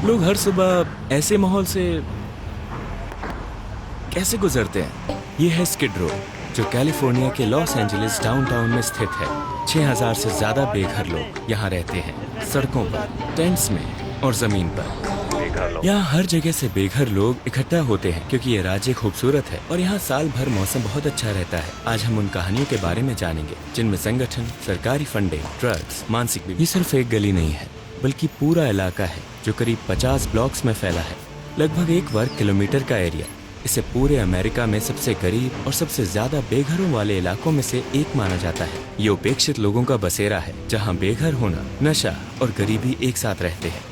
लोग हर सुबह ऐसे माहौल से कैसे गुजरते हैं? ये है स्किड रो, जो कैलिफोर्निया के लॉस एंजलिस डाउनटाउन में स्थित है। 6000 से ज्यादा बेघर लोग यहाँ रहते हैं, सड़कों पर, टेंट्स में और जमीन पर। यहाँ हर जगह से बेघर लोग इकट्ठा होते हैं क्योंकि ये राज्य खूबसूरत है और यहाँ साल भर मौसम बहुत अच्छा रहता है। आज हम उन कहानियों के बारे में जानेंगे जिनमें संगठन, सरकारी फंडिंग, ड्रग्स, मानसिक बीमारी। ये सिर्फ एक गली नहीं है, बल्कि पूरा इलाका है जो करीब 50 ब्लॉक्स में फैला है, लगभग 1 वर्ग किलोमीटर का एरिया। इसे पूरे अमेरिका में सबसे गरीब और सबसे ज्यादा बेघरों वाले इलाकों में से एक माना जाता है। ये उपेक्षित लोगों का बसेरा है, जहाँ बेघर होना, नशा और गरीबी एक साथ रहते हैं।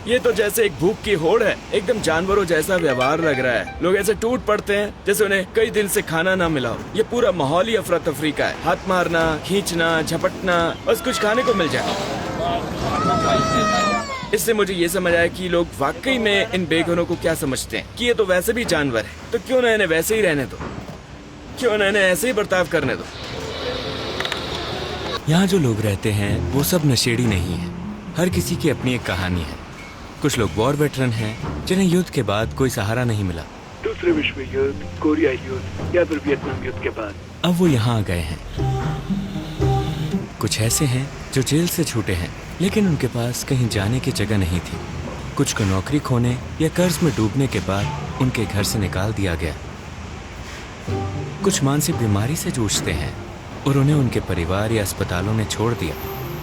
ये तो जैसे एक भूख की होड़ है, एकदम जानवरों जैसा व्यवहार लग रहा है। लोग ऐसे टूट पड़ते हैं जैसे उन्हें कई दिन से खाना ना मिला हो। ये पूरा माहौल ही अफरा तफरी का है। हाथ मारना, खींचना, झपटना, बस कुछ खाने को मिल जाए। इससे मुझे ये समझ आया कि लोग वाकई में इन बेघरों को क्या समझते हैं कि ये तो वैसे भी जानवर है, तो क्यों ना इन्हें वैसे ही रहने दो, क्यों ना इन्हें ऐसे ही बर्ताव करने दो। यहाँ जो लोग रहते हैं वो सब नशेड़ी नहीं है। हर किसी की अपनी एक कहानी है। कुछ लोग वॉर वेटरन हैं जिन्हें युद्ध के बाद कोई सहारा नहीं मिला, दूसरे विश्व युद्ध, कोरिया युद्ध या फिर वियतनाम युद्ध के बाद अब वो यहाँ आ गए हैं। कुछ ऐसे हैं जो जेल से छूटे हैं, लेकिन उनके पास कहीं जाने की जगह नहीं थी। कुछ को नौकरी खोने या कर्ज में डूबने के बाद उनके घर से निकाल दिया गया। कुछ मानसिक बीमारी से जूझते हैं और उन्हें उनके परिवार या अस्पतालों ने छोड़ दिया।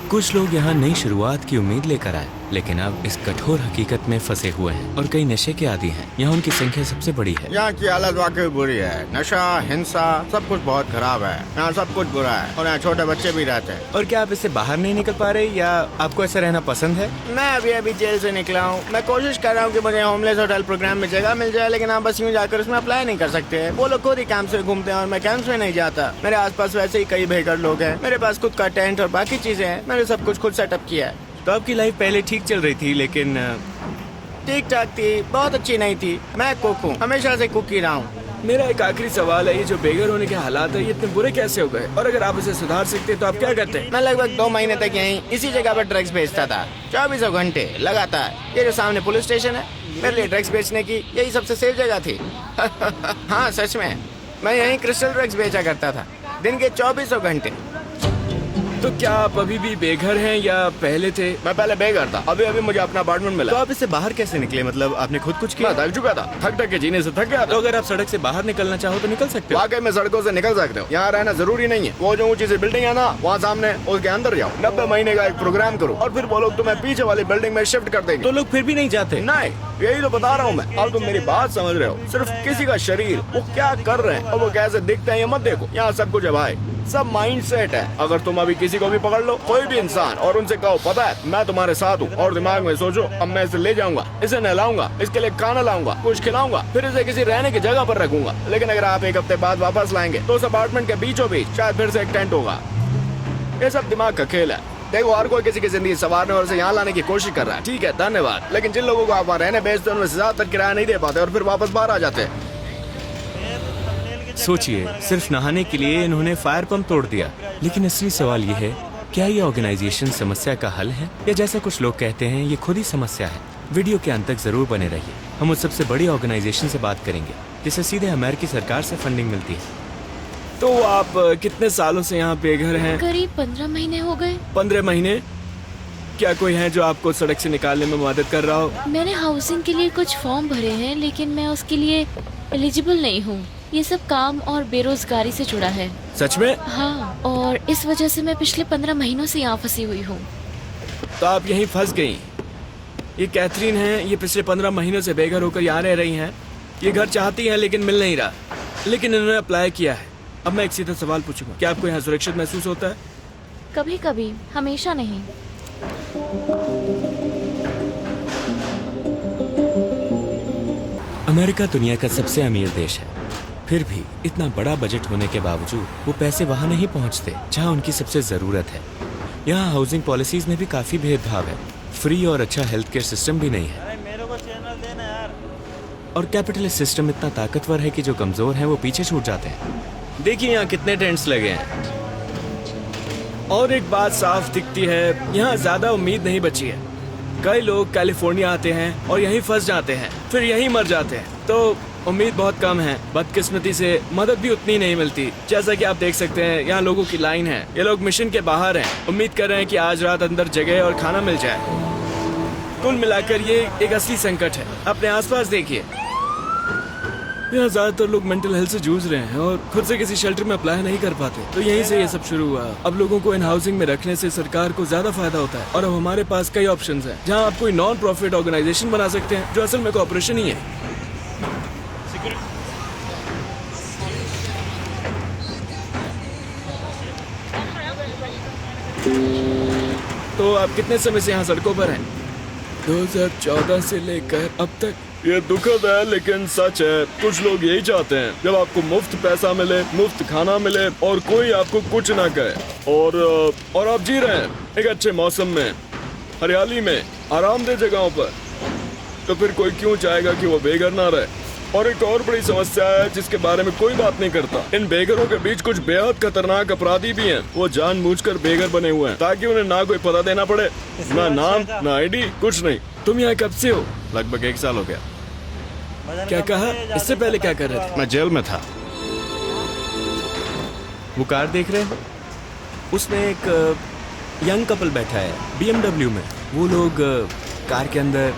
कुछ लोग यहाँ नई शुरुआत की उम्मीद लेकर आए, लेकिन अब इस कठोर हकीकत में फंसे हुए हैं और कई नशे के आदी हैं। यहाँ उनकी संख्या सबसे बड़ी है। यहाँ की हालत वाकई बुरी है। नशा, हिंसा, सब कुछ बहुत खराब है। यहाँ सब कुछ बुरा है और यहाँ छोटे बच्चे भी रहते हैं। और क्या आप इससे बाहर नहीं निकल पा रहे या आपको ऐसा रहना पसंद है? मैं अभी जेल से निकला हूँ। मैं कोशिश कर रहा हूँ कि मुझे होमलेस होटल प्रोग्राम में जगह मिल जाए, लेकिन आप बस यूँ जाकर उसमें अप्लाई नहीं कर सकते। वो लोग खुद ही कैंप से घूमते हैं और मैं कैंप में नहीं जाता। मेरे आसपास वैसे ही कई बेघर लोग हैं। मेरे पास खुद का टेंट और बाकी चीजें हैं। मैंने सब कुछ खुद सेटअप किया है। तो आपकी लाइफ पहले ठीक चल रही थी, लेकिन ठीक ठाक थी, बहुत अच्छी नहीं थी। मैं कुक हूँ, हमेशा से कुक ही रहा हूँ। मेरा एक आखिरी सवाल है, ये जो बेघर होने के हालात है ये इतने बुरे कैसे हो गए, और अगर आप इसे सुधार सकते तो आप क्या करते? मैं लगभग 2 महीने तक यहीं इसी जगह पर ड्रग्स बेचता था, 24 घंटे लगातार। ये जो सामने पुलिस स्टेशन है, मेरे लिए ड्रग्स बेचने की यही सबसे सेफ जगह थी। हाँ सच में, मैं यहीं क्रिस्टल ड्रग्स बेचा करता था, दिन के 24 घंटे। तो क्या आप अभी भी बेघर हैं या पहले थे? मैं पहले बेघर था, अभी मुझे अपना अपार्टमेंट मिला। तो आप इससे बाहर कैसे निकले? मतलब आपने खुद कुछ किया? मैं थक चुका था, थक के जीने से थक गया था। तो अगर आप सड़क से बाहर निकलना चाहो तो निकल सकते हो। वाकई में सड़कों से निकल सकते हो, यहाँ रहना जरूरी नहीं है। वो जो ऊंची सी बिल्डिंग है ना, वहाँ सामने उसके अंदर जाओ, 90 महीने का एक प्रोग्राम करो और फिर वो लोग तुम्हें पीछे वाली बिल्डिंग में शिफ्ट कर देंगे। तो लोग फिर भी नहीं जाते? नहीं, यही तो बता रहा हूँ मैं। अब तुम मेरी बात समझ रहे हो। सिर्फ किसी का शरीर, वो क्या कर रहे हैं और वो कैसे दिखते हैं ये मत देखो। यहाँ सब कुछ है भाई, सब माइंड सेट है। अगर तुम अभी किसी को भी पकड़ लो, कोई भी इंसान, और उनसे कहो पता है मैं तुम्हारे साथ हूँ, और दिमाग में सोचो अब मैं इसे ले जाऊंगा, इसे नहलाऊंगा, इसके लिए खाना लाऊंगा, कुछ खिलाऊंगा, फिर इसे किसी रहने की जगह पर रखूंगा। लेकिन अगर आप 1 हफ्ते बाद वापस लाएंगे तो उस अपार्टमेंट के बीचों बीच शायद फिर से एक टेंट होगा। ये सब दिमाग का खेल है। देखो, हर कोई किसी की जिंदगी संवारने और इसे यहाँ लाने की कोशिश कर रहा है। ठीक है, धन्यवाद। लेकिन जिन लोगों को आप वहाँ रहने भेजते हैं उनमें से ज्यादातर किराया नहीं दे पाते और फिर वापस बाहर आ जाते हैं। सोचिए, सिर्फ नहाने के लिए इन्होंने फायर पंप तोड़ दिया। लेकिन असली सवाल ये है, क्या ये ऑर्गेनाइजेशन समस्या का हल है या जैसा कुछ लोग कहते हैं ये खुद ही समस्या है? वीडियो के अंत तक जरूर बने रहिए। हम उस सबसे बड़ी ऑर्गेनाइजेशन से बात करेंगे जिसे सीधे अमेरिकी सरकार से फंडिंग मिलती है। तो आप कितने सालों से यहाँ बेघर हैं? करीब 15 महीने हो गए। 15 महीने? क्या कोई है जो आपको सड़क से निकालने में मदद कर रहा हो? मैंने हाउसिंग के लिए कुछ फॉर्म भरे हैं, लेकिन मैं उसके लिए एलिजिबल नहीं हूँ। ये सब काम और बेरोजगारी से जुड़ा है। सच में? हाँ, और इस वजह से मैं पिछले 15 महीनों से यहाँ फंसी हुई हूँ। तो आप यहीं फंस गई। ये कैथरीन है, ये पिछले 15 महीनों से बेघर होकर यहाँ रह रही हैं। ये घर चाहती है लेकिन मिल नहीं रहा, लेकिन इन्होंने अप्लाई किया है। अब मैं एक सीधा सवाल पूछूंगा, क्या आपको यहाँ सुरक्षित महसूस होता है? कभी कभी, हमेशा नहीं। अमेरिका दुनिया का सबसे अमीर देश है, फिर भी इतना बड़ा बजट होने के बावजूद वो पैसे वहाँ नहीं पहुँचते जहाँ उनकी सबसे ज़रूरत है। यहाँ हाउसिंग पॉलिसीज में भी काफ़ी भेदभाव है। फ्री और अच्छा हेल्थ केयर सिस्टम भी नहीं है। और कैपिटलिस्ट सिस्टम इतना ताकतवर है कि जो कमज़ोर हैं वो पीछे छूट जाते हैं। देखिए यहाँ कितने टेंट्स लगे हैं। और एक बात साफ दिखती है, यहाँ ज्यादा उम्मीद नहीं बची है। कई लोग कैलिफोर्निया आते हैं और यहीं फंस जाते हैं, फिर यहीं मर जाते हैं। तो उम्मीद बहुत कम है। बदकिस्मती से मदद भी उतनी नहीं मिलती। जैसा कि आप देख सकते हैं, यहाँ लोगों की लाइन है। ये लोग मिशन के बाहर हैं, उम्मीद कर रहे हैं कि आज रात अंदर जगह और खाना मिल जाए। कुल मिलाकर ये एक असली संकट है। अपने आसपास देखिए, यहाँ ज्यादातर लोग मेंटल हेल्थ से जूझ रहे हैं और खुद से किसी शेल्टर में अप्लाई नहीं कर पाते। तो यहीं से ये सब शुरू हुआ। अब लोगों को इन हाउसिंग में रखने से सरकार को ज्यादा फायदा होता है और अब हमारे पास कई ऑप्शंस हैं, जहाँ आप कोई नॉन प्रॉफिट ऑर्गेनाइजेशन बना सकते हैं जो असल में कॉर्पोरेशन ही है। तो आप कितने समय से यहाँ सड़कों पर हैं? 2014 से लेकर अब तक। ये दुखद है लेकिन सच है। कुछ लोग यही चाहते हैं, जब आपको मुफ्त पैसा मिले, मुफ्त खाना मिले और कोई आपको कुछ ना कहे। और आप जी रहे हैं एक अच्छे मौसम में, हरियाली में, आरामदेह जगहों पर। तो फिर कोई क्यों चाहेगा कि वो बेघर ना रहे? और एक और बड़ी समस्या है जिसके बारे में कोई बात नहीं करता। इन बेघरों के बीच कुछ बेहद खतरनाक अपराधी भी हैं। वो जानबूझकर बेघर बने हुए हैं ताकि उन्हें ना कोई पता देना पड़े, ना नाम, ना आईडी, कुछ नहीं। तुम यहाँ कब से हो? लगभग 1 साल हो गया। क्या कहा? इससे पहले क्या कर रहे थे? मैं जेल में था। वो कार देख रहे हो? उसमें एक यंग कपल बैठा है BMW में। वो लोग कार के अंदर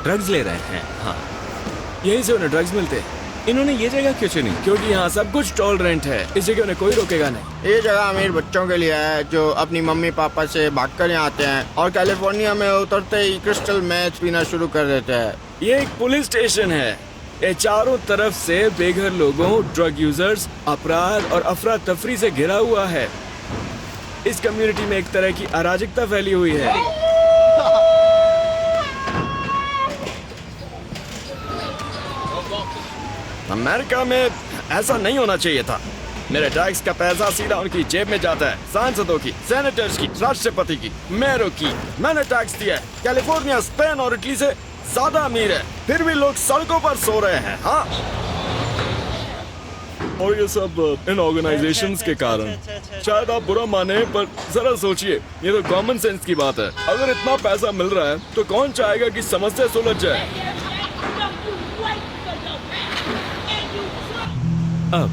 ड्रग्स ले रहे हैं। हाँ, यहीं से उन्हें ड्रग्स मिलते हैं। इन्होंने ये जगह क्यों चुनी? क्योंकि यहाँ सब कुछ टॉलरेंट है। इस जगह उन्हें कोई रोकेगा नहीं। ये जगह अमीर बच्चों के लिए है जो अपनी मम्मी पापा से भागकर यहाँ आते हैं और कैलिफोर्निया में उतरते ही क्रिस्टल मैच पीना शुरू कर देते हैं। ये एक पुलिस स्टेशन है। ये चारों तरफ से बेघर लोगों, ड्रग यूजर्स, अपराध और अफरा तफरी से घिरा हुआ है। इस कम्युनिटी में एक तरह की अराजकता फैली हुई है। अमेरिका में ऐसा नहीं होना चाहिए था। मेरे टैक्स का पैसा सीधा उनकी जेब में जाता है। सांसदों की, सेनेटर्स की, राष्ट्रपति की, मेयरों की। मैंने टैक्स दिया है। कैलिफोर्निया स्पेन और इटली से ज्यादा अमीर है, फिर भी लोग सड़कों पर सो रहे हैं। हाँ, और ये सब इन ऑर्गेनाइजेशंस के कारण। शायद आप बुरा माने, पर जरा सोचिए, ये तो कॉमन सेंस की बात है। अगर इतना पैसा मिल रहा है तो कौन चाहेगा कि समस्या सुलझ जाए? अब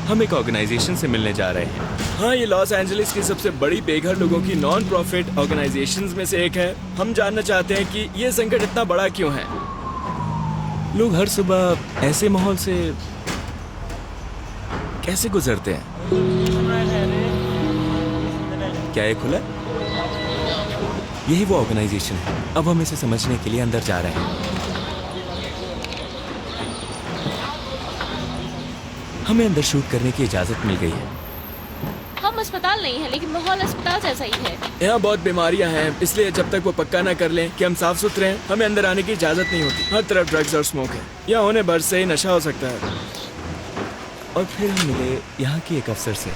हम एक ऑर्गेनाइजेशन से मिलने जा रहे हैं। हाँ, ये लॉस एंजलिस की सबसे बड़ी बेघर लोगों की नॉन प्रॉफिट ऑर्गेनाइजेशंस में से एक है। हम जानना चाहते हैं कि ये संकट इतना बड़ा क्यों है। लोग हर सुबह ऐसे माहौल से कैसे गुजरते हैं? क्या ये खुला? यही वो ऑर्गेनाइजेशन है। अब हम इसे समझने के लिए अंदर जा रहे हैं। हमें अंदर शूट करने की इजाजत मिल गई है। हम अस्पताल नहीं है, लेकिन माहौल अस्पताल जैसा ही है। यहाँ बहुत बीमारियाँ हैं, इसलिए जब तक वो पक्का ना कर लें कि हम साफ सुथरे हैं, हमें अंदर आने की इजाजत नहीं होती। हर तरफ ड्रग्स और स्मोक है। यहाँ होने भर से ही नशा हो सकता है। और फिर हम मिले यहाँ के एक अफसर से।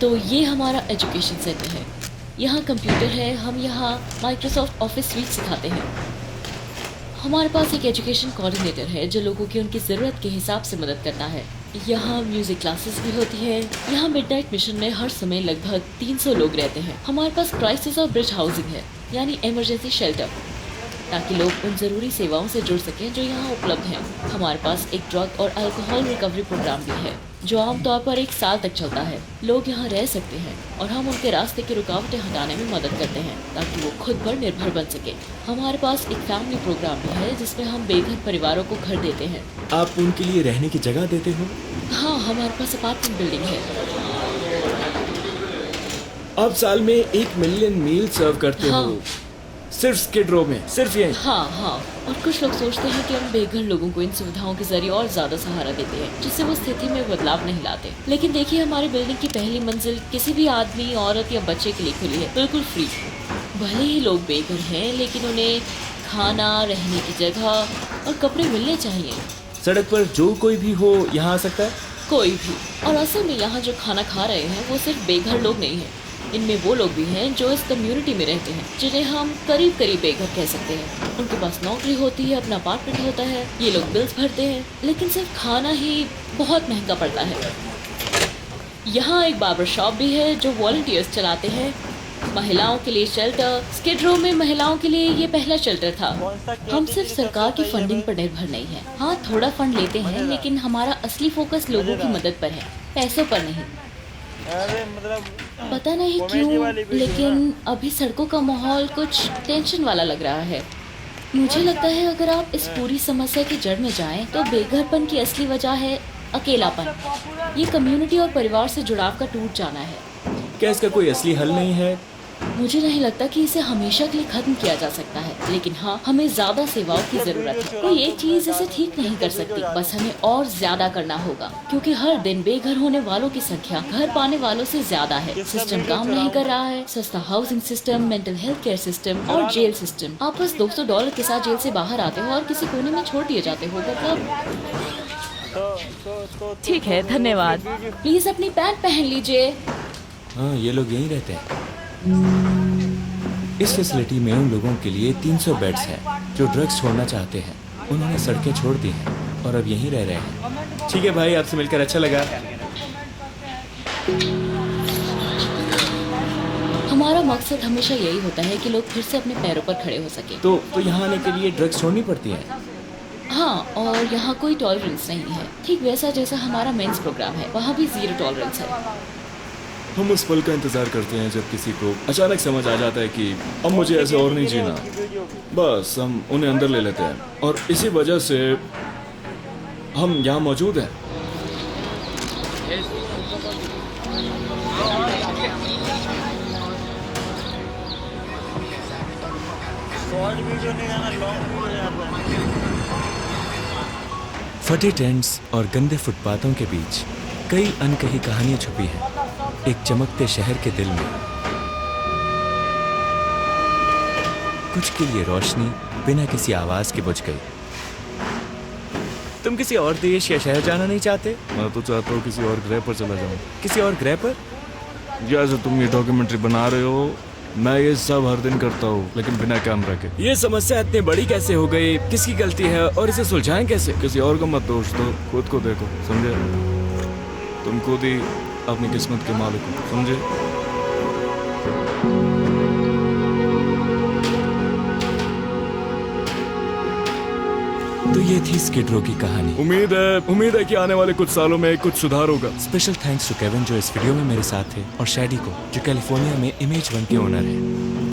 तो ये हमारा एजुकेशन सेंटर है। यहाँ कंप्यूटर है। हम यहाँ माइक्रोसॉफ्ट ऑफिस स्वीट सिखाते हैं। हमारे पास एक एजुकेशन कोऑर्डिनेटर है जो लोगों की उनकी ज़रूरत के हिसाब से मदद करता है। यहाँ म्यूजिक क्लासेस भी होती है। यहाँ मिडनाइट मिशन में हर समय लगभग 300 लोग रहते हैं। हमारे पास क्राइसिस और ब्रिज हाउसिंग है, यानी इमरजेंसी शेल्टर, ताकि लोग उन ज़रूरी सेवाओं से जुड़ सकें जो यहाँ उपलब्ध हैं। हमारे पास एक ड्रग और अल्कोहल रिकवरी प्रोग्राम भी है जो आमतौर पर 1 साल तक चलता है। लोग यहाँ रह सकते हैं और हम उनके रास्ते की रुकावटें हटाने में मदद करते हैं ताकि वो खुद पर निर्भर बन सके। हमारे पास एक फैमिली प्रोग्राम भी है जिसमें हम बेघर परिवारों को घर देते हैं। आप उनके लिए रहने की जगह देते हो? हाँ, हमारे पास अपार्टमेंट बिल्डिंग है। आप साल में 1 मिलियन मील सर्व करते हाँ। हो, सिर्फ स्किड रो में, सिर्फ ये। हाँ। और कुछ लोग सोचते हैं कि हम बेघर लोगों को इन सुविधाओं के जरिए और ज्यादा सहारा देते हैं, जिससे वो स्थिति में बदलाव नहीं लाते। लेकिन देखिए, हमारी बिल्डिंग की पहली मंजिल किसी भी आदमी, औरत या बच्चे के लिए खुली है, बिल्कुल फ्री। भले ही लोग बेघर हैं, लेकिन उन्हें खाना, रहने की जगह और कपड़े मिलने चाहिए। सड़क पर जो कोई भी हो यहाँ आ सकता है? कोई भी। और असल में यहाँ जो खाना खा रहे हैं वो सिर्फ बेघर लोग नहीं हैं। इनमें वो लोग भी हैं जो इस कम्युनिटी में रहते हैं, जिन्हें हम करीब बेघर कह सकते हैं। उनके पास नौकरी होती है, अपना अपार्टमेंट होता है, ये लोग बिल्स भरते हैं, लेकिन सिर्फ खाना ही बहुत महंगा पड़ता है। यहाँ एक बार्बर शॉप भी है जो वॉलंटियर्स चलाते हैं। महिलाओं के लिए शेल्टर। स्किड रो में महिलाओं के लिए ये पहला शेल्टर था। हम सिर्फ सरकार की फंडिंग पर निर्भर नहीं है। हाँ, थोड़ा फंड लेते हैं, लेकिन हमारा असली फोकस लोगों की मदद पर है, पैसों पर नहीं। पता नहीं क्यों, लेकिन अभी सड़कों का माहौल कुछ टेंशन वाला लग रहा है। मुझे लगता है अगर आप इस पूरी समस्या की जड़ में जाएं, तो बेघरपन की असली वजह है अकेलापन। ये कम्युनिटी और परिवार से जुड़ाव का टूट जाना है। क्या इसका कोई असली हल नहीं है? मुझे नहीं लगता कि इसे हमेशा के लिए खत्म किया जा सकता है, लेकिन हाँ, हमें ज्यादा सेवाओं की जरूरत है। कोई एक चीज इसे ठीक नहीं कर सकती, बस हमें और ज्यादा करना होगा, क्योंकि हर दिन बेघर होने वालों की संख्या घर पाने वालों से ज्यादा है। सिस्टम काम नहीं कर रहा है। सस्ता housing system, mental health care system और जेल सिस्टम। आप बस $200 के साथ जेल से बाहर आते हो और किसी कोने में छोड़ दिए जाते हो। मतलब ठीक है, धन्यवाद। प्लीज अपनी पैंट पहन लीजिए। हाँ, ये लोग यहीं रहते हैं। इस फैसिलिटी में उन लोगों के लिए 300 बेड्स हैं जो ड्रग्स छोड़ना चाहते हैं। उन्होंने सड़कें छोड़ दी हैं और अब यहीं रह रहे हैं। ठीक है भाई, आपसे मिलकर अच्छा लगा। हमारा मकसद हमेशा यही होता है कि लोग फिर से अपने पैरों पर खड़े हो सके। तो यहाँ आने के लिए ड्रग्स छोड़नी पड़ती है? हाँ, और यहाँ कोई टॉलरेंस नहीं है, ठीक वैसा जैसा हमारा मेंस प्रोग्राम है, वहाँ भी 0 टॉलरेंस है। हम उस पल का इंतजार करते हैं जब किसी को अचानक समझ आ जाता है कि अब मुझे ऐसे और नहीं जीना। बस हम उन्हें अंदर ले लेते हैं और इसी वजह से हम यहाँ मौजूद हैं। फटे टेंट्स और गंदे फुटपाथों के बीच कई अनकही कहानियां छुपी हैं। एक चमकते शहर के दिल में कुछ के लिए रोशनी बिना किसी आवाज के बुझ गई। तुम किसी और देश या शहर जाना नहीं चाहते? मैं तो चाहता हूँ किसी और ग्रह पर चला जाऊँ। किसी और ग्रह पर? जैसे तुम ये डॉक्यूमेंट्री बना रहे हो, मैं ये सब हर दिन करता हूँ, लेकिन बिना कैमरा के। ये समस्या इतनी बड़ी कैसे हो गई? किसकी गलती है और इसे सुलझाएं कैसे? किसी और को मत दोष दो, खुद को देखो, समझे? तुम खुद ही अपनी किस्मत के मालिक हो, समझे? तो ये थी स्किड रो की कहानी। उम्मीद है कि आने वाले कुछ सालों में कुछ सुधार होगा। स्पेशल थैंक्स टू केविन जो इस वीडियो में मेरे साथ थे, और शैडी को जो कैलिफोर्निया में इमेज 1 के ओनर है।